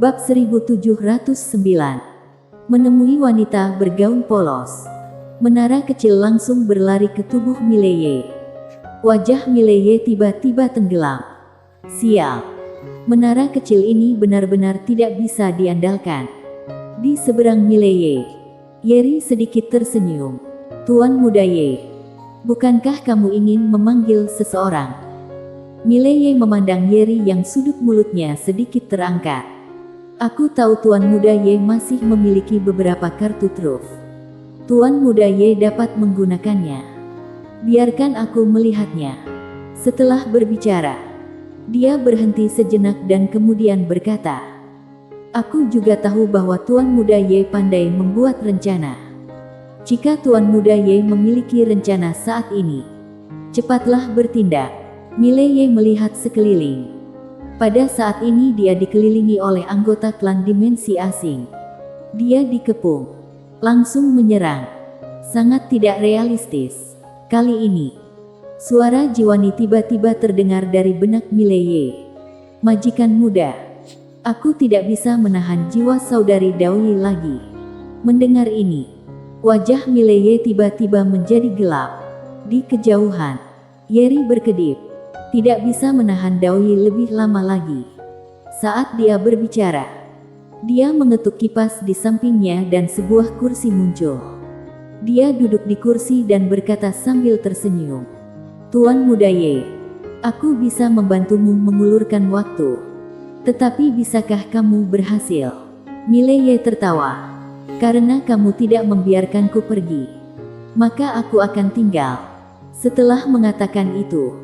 Bab 1709. Menemui wanita bergaun polos. Menara kecil langsung berlari ke tubuh Mileye. Wajah Mileye tiba-tiba tenggelam. Sial. Menara kecil ini benar-benar tidak bisa diandalkan. Di seberang Mileye, Yeri sedikit tersenyum. Tuan Muda Ye, bukankah kamu ingin memanggil seseorang? Mileye memandang Yeri yang sudut mulutnya sedikit terangkat. Aku tahu Tuan Muda Ye masih memiliki beberapa kartu truf. Tuan Muda Ye dapat menggunakannya. Biarkan aku melihatnya. Setelah berbicara, dia berhenti sejenak dan kemudian berkata, aku juga tahu bahwa Tuan Muda Ye pandai membuat rencana. Jika Tuan Muda Ye memiliki rencana saat ini, cepatlah bertindak. Mileye melihat sekeliling. Pada saat ini dia dikelilingi oleh anggota klan dimensi asing. Dia dikepung, langsung menyerang. Sangat tidak realistis. Kali ini, suara Jiwani tiba-tiba terdengar dari benak Mileye. Majikan muda, aku tidak bisa menahan jiwa saudari Daoyi lagi. Mendengar ini, wajah Mileye tiba-tiba menjadi gelap. Di kejauhan, Yeri berkedip. Tidak bisa menahan Daoyi lebih lama lagi. Saat dia berbicara, dia mengetuk kipas di sampingnya dan sebuah kursi muncul. Dia duduk di kursi dan berkata sambil tersenyum, Tuan Muda Ye, aku bisa membantumu mengulurkan waktu. Tetapi bisakah kamu berhasil? Mileye tertawa. Karena kamu tidak membiarkanku pergi, maka aku akan tinggal. Setelah mengatakan itu,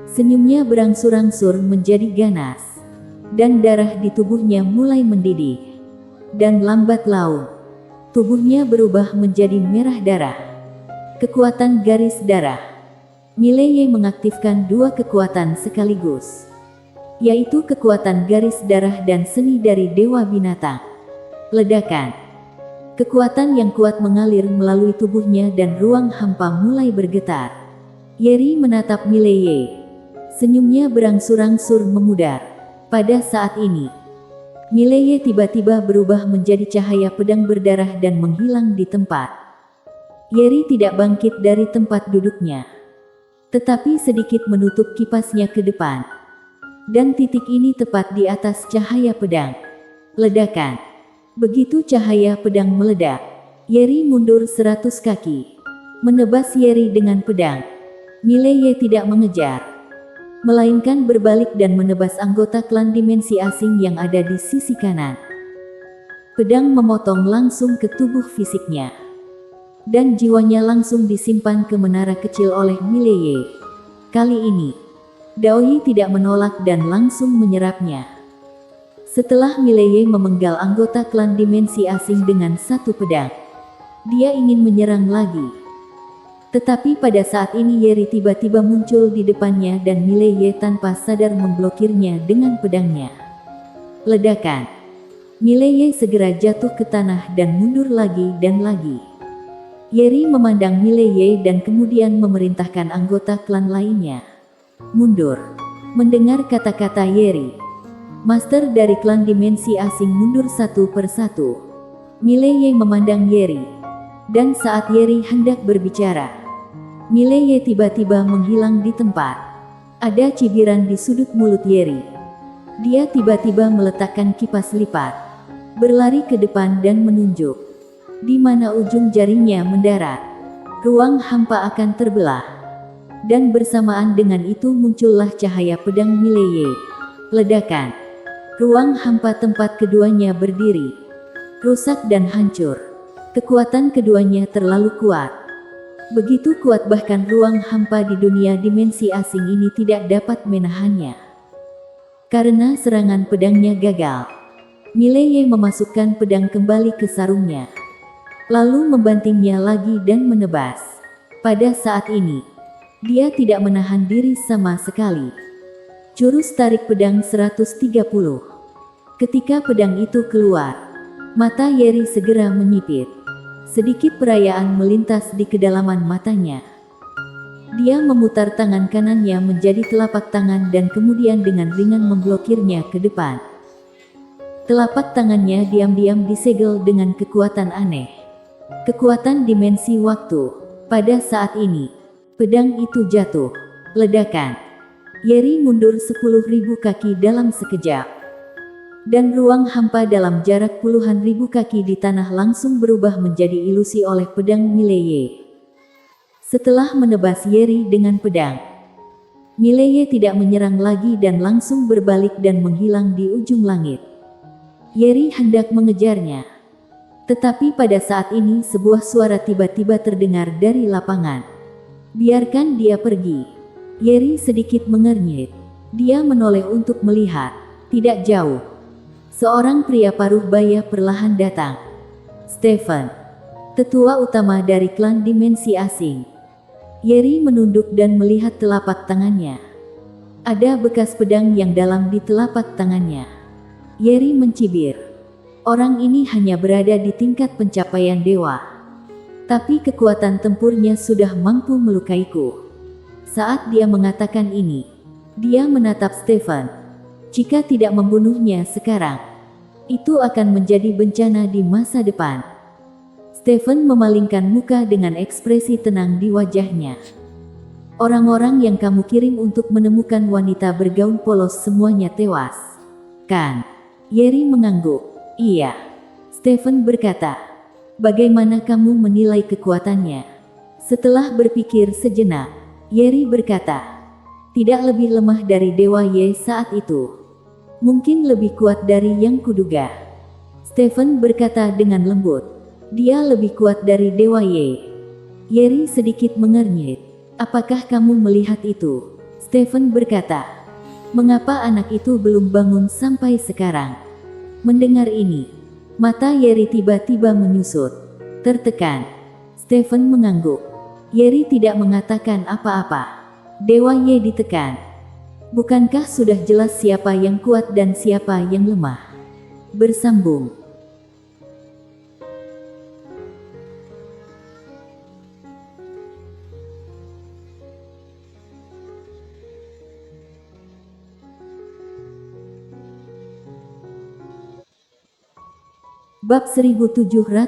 senyumnya berangsur-angsur menjadi ganas, dan darah di tubuhnya mulai mendidih. Dan lambat laun, tubuhnya berubah menjadi merah darah. Kekuatan garis darah. Mileye mengaktifkan dua kekuatan sekaligus, yaitu kekuatan garis darah dan seni dari Dewa Binatang. Ledakan. Kekuatan yang kuat mengalir melalui tubuhnya dan ruang hampa mulai bergetar. Yeri menatap Mileye. Senyumnya berangsur-angsur memudar. Pada saat ini, Mileye tiba-tiba berubah menjadi cahaya pedang berdarah dan menghilang di tempat. Yeri tidak bangkit dari tempat duduknya, tetapi sedikit menutup kipasnya ke depan. Dan titik ini tepat di atas cahaya pedang. Ledakan. Begitu cahaya pedang meledak, Yeri mundur 100 kaki. Menebas Yeri dengan pedang. Mileye tidak mengejar, melainkan berbalik dan menebas anggota klan dimensi asing yang ada di sisi kanan. Pedang memotong langsung ke tubuh fisiknya, dan jiwanya langsung disimpan ke menara kecil oleh Mileye. Kali ini, Daoyi tidak menolak dan langsung menyerapnya. Setelah Mileye memenggal anggota klan dimensi asing dengan satu pedang, dia ingin menyerang lagi. Tetapi pada saat ini Yeri tiba-tiba muncul di depannya dan Mileye tanpa sadar memblokirnya dengan pedangnya. Ledakan. Mileye segera jatuh ke tanah dan mundur lagi dan lagi. Yeri memandang Mileye dan kemudian memerintahkan anggota klan lainnya mundur. Mendengar kata-kata Yeri, master dari klan dimensi asing mundur satu persatu. Mileye memandang Yeri, dan saat Yeri hendak berbicara, Mileye tiba-tiba menghilang di tempat. Ada cibiran di sudut mulut Yeri. Dia tiba-tiba meletakkan kipas lipat, berlari ke depan dan menunjuk. Di mana ujung jaringnya mendarat, ruang hampa akan terbelah. Dan bersamaan dengan itu muncullah cahaya pedang Mileye. Ledakan. Ruang hampa tempat keduanya berdiri rusak dan hancur. Kekuatan keduanya terlalu kuat. Begitu kuat bahkan ruang hampa di dunia dimensi asing ini tidak dapat menahannya. Karena serangan pedangnya gagal, Mileye memasukkan pedang kembali ke sarungnya, lalu membantingnya lagi dan menebas. Pada saat ini, dia tidak menahan diri sama sekali. Jurus tarik pedang 130. Ketika pedang itu keluar, mata Yeri segera menyipit. Sedikit perayaan melintas di kedalaman matanya. Dia memutar tangan kanannya menjadi telapak tangan dan kemudian dengan ringan memblokirnya ke depan. Telapak tangannya diam-diam disegel dengan kekuatan aneh. Kekuatan dimensi waktu. Pada saat ini, pedang itu jatuh. Ledakan. Yeri mundur 10.000 kaki dalam sekejap. Dan ruang hampa dalam jarak puluhan ribu kaki di tanah langsung berubah menjadi ilusi oleh pedang Mileye. Setelah menebas Yeri dengan pedang, Mileye tidak menyerang lagi dan langsung berbalik dan menghilang di ujung langit. Yeri hendak mengejarnya. Tetapi pada saat ini sebuah suara tiba-tiba terdengar dari lapangan. Biarkan dia pergi. Yeri sedikit mengernyit. Dia menoleh untuk melihat. Tidak jauh. Seorang pria paruh baya perlahan datang. Stephen, tetua utama dari klan dimensi asing. Yeri menunduk dan melihat telapak tangannya. Ada bekas pedang yang dalam di telapak tangannya. Yeri mencibir. Orang ini hanya berada di tingkat pencapaian dewa. Tapi kekuatan tempurnya sudah mampu melukaiku. Saat dia mengatakan ini, dia menatap Stephen. Jika tidak membunuhnya sekarang, itu akan menjadi bencana di masa depan. Stephen memalingkan muka dengan ekspresi tenang di wajahnya. Orang-orang yang kamu kirim untuk menemukan wanita bergaun polos semuanya tewas, kan? Yeri mengangguk. Iya. Stephen berkata. Bagaimana kamu menilai kekuatannya? Setelah berpikir sejenak, Yeri berkata. Tidak lebih lemah dari Dewa Ye saat itu. Mungkin lebih kuat dari yang kuduga. Stephen berkata dengan lembut. Dia lebih kuat dari Dewa Ye. Yeri sedikit mengernyit. Apakah kamu melihat itu? Stephen berkata. Mengapa anak itu belum bangun sampai sekarang? Mendengar ini, mata Yeri tiba-tiba menyusut. Tertekan. Stephen mengangguk. Yeri tidak mengatakan apa-apa. Dewa Ye ditekan. Bukankah sudah jelas siapa yang kuat dan siapa yang lemah? Bersambung. Bab 1710.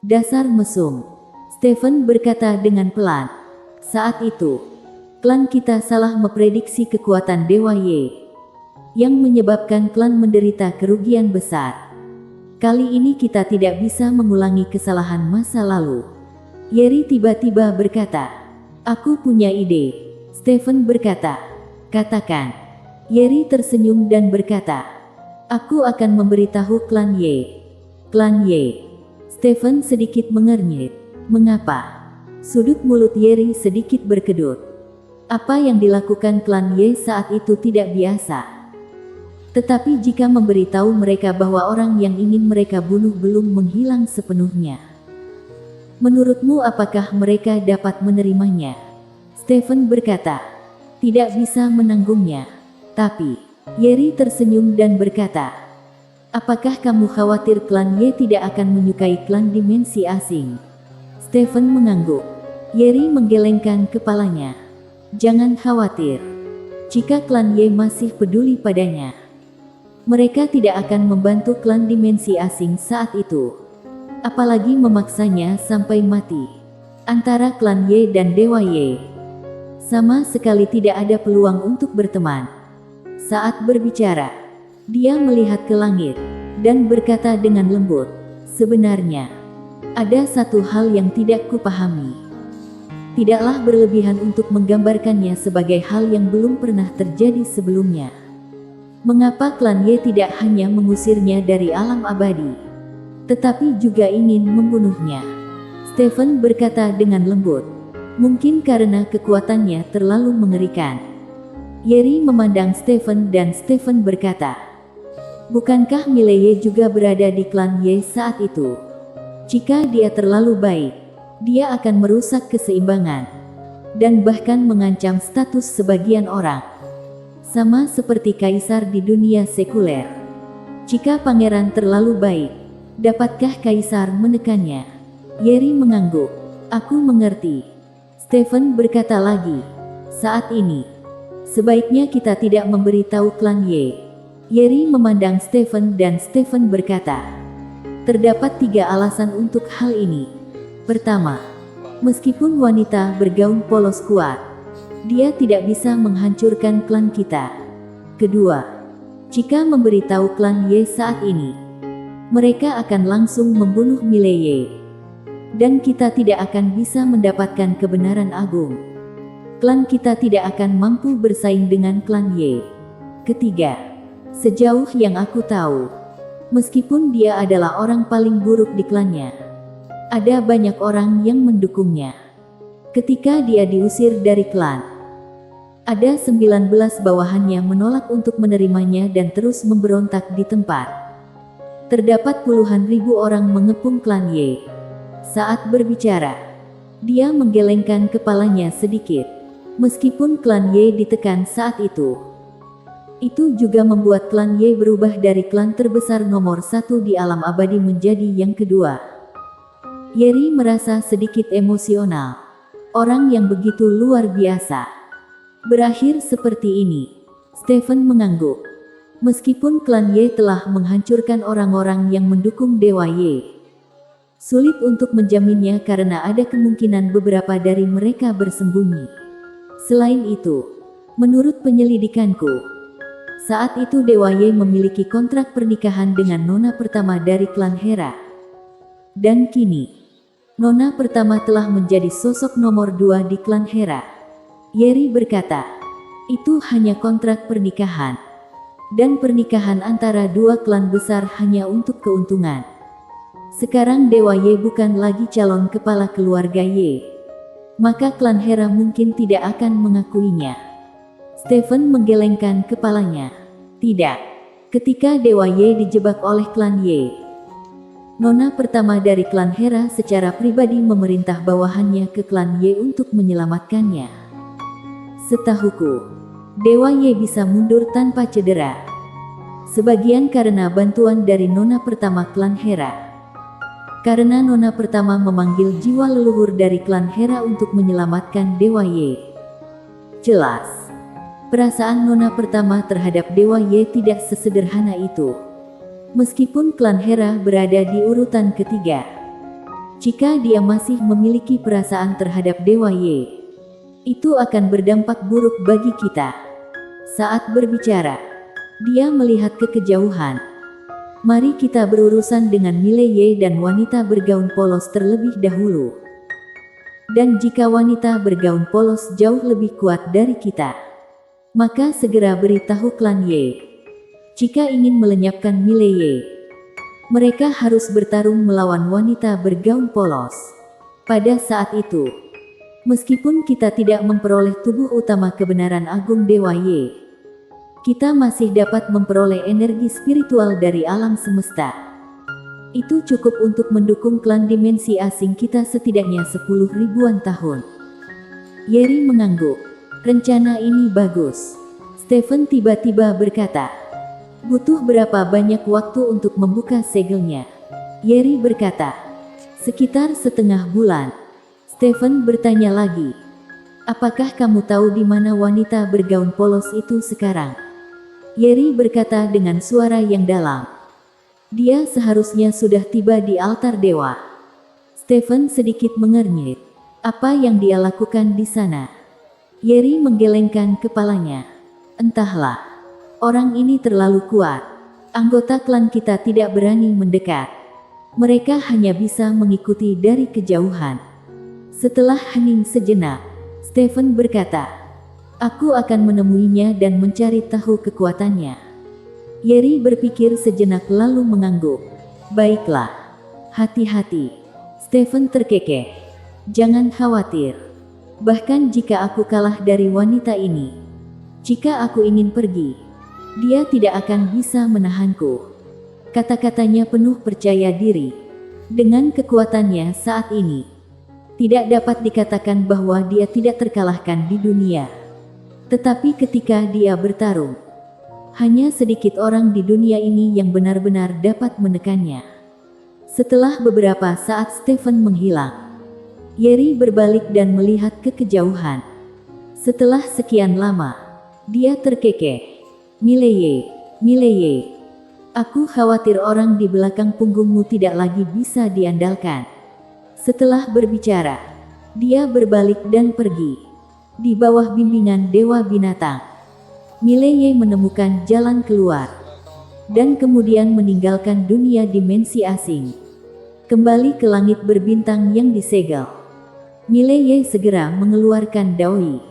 Dasar mesum. Stephen berkata dengan pelan. Saat itu, klan kita salah memprediksi kekuatan Dewa Ye, yang menyebabkan klan menderita kerugian besar. Kali ini kita tidak bisa mengulangi kesalahan masa lalu. Yeri tiba-tiba berkata. Aku punya ide. Stephen berkata. Katakan. Yeri tersenyum dan berkata. Aku akan memberitahu klan Ye. Klan Ye. Stephen sedikit mengernyit. Mengapa? Sudut mulut Yeri sedikit berkedut. Apa yang dilakukan klan Ye saat itu tidak biasa. Tetapi jika memberitahu mereka bahwa orang yang ingin mereka bunuh belum menghilang sepenuhnya, menurutmu apakah mereka dapat menerimanya? Stephen berkata. Tidak bisa menanggungnya. Tapi Yeri tersenyum dan berkata, apakah kamu khawatir klan Ye tidak akan menyukai klan dimensi asing? Stephen mengangguk. Yeri menggelengkan kepalanya. Jangan khawatir. Jika klan Ye masih peduli padanya, mereka tidak akan membantu klan dimensi asing saat itu. Apalagi memaksanya sampai mati. Antara klan Ye dan Dewa Ye, sama sekali tidak ada peluang untuk berteman. Saat berbicara, dia melihat ke langit dan berkata dengan lembut, sebenarnya, ada satu hal yang tidak kupahami. Tidaklah berlebihan untuk menggambarkannya sebagai hal yang belum pernah terjadi sebelumnya. Mengapa klan Ye tidak hanya mengusirnya dari alam abadi, tetapi juga ingin membunuhnya? Stephen berkata dengan lembut, mungkin karena kekuatannya terlalu mengerikan. Yeri memandang Stephen dan Stephen berkata, bukankah Mileye juga berada di klan Ye saat itu? Jika dia terlalu baik, dia akan merusak keseimbangan, dan bahkan mengancam status sebagian orang. Sama seperti kaisar di dunia sekuler. Jika pangeran terlalu baik, dapatkah kaisar menekannya? Yeri mengangguk. Aku mengerti. Stephen berkata lagi, saat ini, sebaiknya kita tidak memberitahu klan Ye. Yeri memandang Stephen dan Stephen berkata, terdapat 3 alasan untuk hal ini. Pertama, meskipun wanita bergaun polos kuat, dia tidak bisa menghancurkan klan kita. Kedua, jika memberitahu klan Ye saat ini, mereka akan langsung membunuh Mileye. Dan kita tidak akan bisa mendapatkan kebenaran agung. Klan kita tidak akan mampu bersaing dengan klan Ye. Ketiga, sejauh yang aku tahu, meskipun dia adalah orang paling buruk di klannya, ada banyak orang yang mendukungnya. Ketika dia diusir dari klan, ada 19 bawahannya menolak untuk menerimanya dan terus memberontak di tempat. Terdapat puluhan ribu orang mengepung klan Ye. Saat berbicara, dia menggelengkan kepalanya sedikit. Meskipun klan Ye ditekan saat itu juga membuat klan Ye berubah dari klan terbesar nomor 1 di alam abadi menjadi yang kedua. Yeri merasa sedikit emosional. Orang yang begitu luar biasa berakhir seperti ini. Stephen mengangguk. Meskipun klan Ye telah menghancurkan orang-orang yang mendukung Dewa Ye, sulit untuk menjaminnya karena ada kemungkinan beberapa dari mereka bersembunyi. Selain itu, menurut penyelidikanku, saat itu Dewa Ye memiliki kontrak pernikahan dengan nona pertama dari klan Hera. Dan kini, nona pertama telah menjadi sosok nomor 2 di klan Hera. Yeri berkata, itu hanya kontrak pernikahan. Dan pernikahan antara 2 klan besar hanya untuk keuntungan. Sekarang Dewa Ye bukan lagi calon kepala keluarga Ye, maka klan Hera mungkin tidak akan mengakuinya. Stephen menggelengkan kepalanya. Tidak. Ketika Dewa Ye dijebak oleh klan Ye, nona pertama dari klan Hera secara pribadi memerintah bawahannya ke klan Ye untuk menyelamatkannya. Setahuku, Dewa Ye bisa mundur tanpa cedera. Sebagian karena bantuan dari nona pertama klan Hera. Karena nona pertama memanggil jiwa leluhur dari klan Hera untuk menyelamatkan Dewa Ye. Jelas, perasaan nona pertama terhadap Dewa Ye tidak sesederhana itu. Meskipun klan Hera berada di urutan ketiga, jika dia masih memiliki perasaan terhadap Dewa Ye, itu akan berdampak buruk bagi kita. Saat berbicara, dia melihat ke kejauhan. Mari kita berurusan dengan Mileye dan wanita bergaun polos terlebih dahulu. Dan jika wanita bergaun polos jauh lebih kuat dari kita, maka segera beritahu klan Ye. Jika ingin melenyapkan Mileye, mereka harus bertarung melawan wanita bergaun polos. Pada saat itu, meskipun kita tidak memperoleh tubuh utama kebenaran agung Dewa Ye, kita masih dapat memperoleh energi spiritual dari alam semesta. Itu cukup untuk mendukung klan dimensi asing kita setidaknya 10 ribuan tahun. Yeri mengangguk. Rencana ini bagus. Stephen tiba-tiba berkata, butuh berapa banyak waktu untuk membuka segelnya? Yeri berkata, sekitar setengah bulan. Stephen bertanya lagi, apakah kamu tahu di mana wanita bergaun polos itu sekarang? Yeri berkata dengan suara yang dalam, dia seharusnya sudah tiba di altar dewa. Stephen sedikit mengernyit. Apa yang dia lakukan di sana? Yeri menggelengkan kepalanya. Entahlah. Orang ini terlalu kuat. Anggota klan kita tidak berani mendekat. Mereka hanya bisa mengikuti dari kejauhan. Setelah hening sejenak, Stephen berkata, aku akan menemuinya dan mencari tahu kekuatannya. Yeri berpikir sejenak lalu mengangguk. Baiklah. Hati-hati. Stephen terkekeh. Jangan khawatir. Bahkan jika aku kalah dari wanita ini, jika aku ingin pergi, dia tidak akan bisa menahanku. Kata-katanya penuh percaya diri. Dengan kekuatannya saat ini, tidak dapat dikatakan bahwa dia tidak terkalahkan di dunia. Tetapi ketika dia bertarung, hanya sedikit orang di dunia ini yang benar-benar dapat menekannya. Setelah beberapa saat Stephen menghilang, Yeri berbalik dan melihat ke kejauhan. Setelah sekian lama, dia terkekeh. Mileye, Mileye, aku khawatir orang di belakang punggungmu tidak lagi bisa diandalkan. Setelah berbicara, dia berbalik dan pergi. Di bawah bimbingan Dewa Binatang, Mileye menemukan jalan keluar, dan kemudian meninggalkan dunia dimensi asing. Kembali ke langit berbintang yang disegel, Mileye segera mengeluarkan Daoi.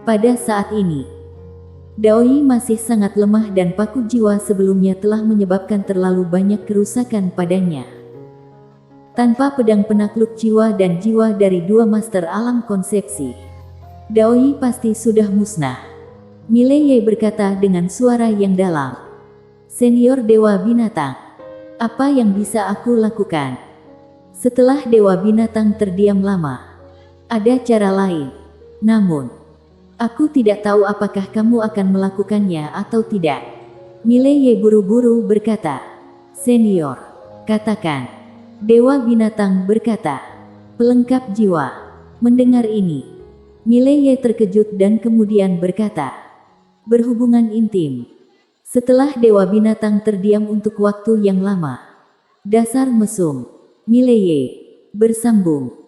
Pada saat ini, Daoi masih sangat lemah dan paku jiwa sebelumnya telah menyebabkan terlalu banyak kerusakan padanya. Tanpa pedang penakluk jiwa dan jiwa dari dua master alam konsepsi, Daoi pasti sudah musnah. Mileye berkata dengan suara yang dalam. Senior Dewa Binatang, apa yang bisa aku lakukan? Setelah Dewa Binatang terdiam lama, ada cara lain. Namun, aku tidak tahu apakah kamu akan melakukannya atau tidak. Mileye buru-buru berkata. Senior, katakan. Dewa Binatang berkata. Pelengkap jiwa. Mendengar ini, Mileye terkejut dan kemudian berkata. Berhubungan intim. Setelah Dewa Binatang terdiam untuk waktu yang lama. Dasar mesum. Mileye bersambung.